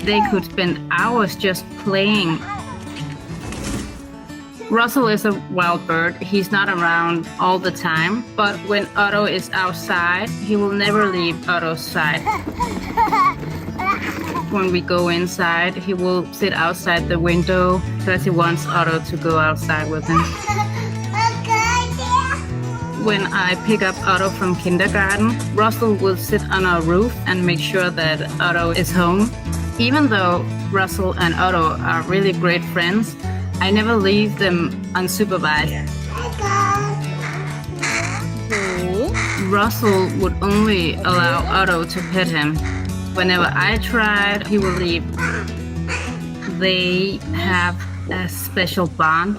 They could spend hours just playing. Russell is a wild bird. He's not around all the time, but when Otto is outside, he will never leave Otto's side. When we go inside, he will sit outside the window because he wants Otto to go outside with him. When I pick up Otto from kindergarten, Russell will sit on our roof and make sure that Otto is home. Even though Russell and Otto are really great friends, I never leave them unsupervised. Russell would only allow Otto to pet him. Whenever I tried, he would leave. They have a special bond.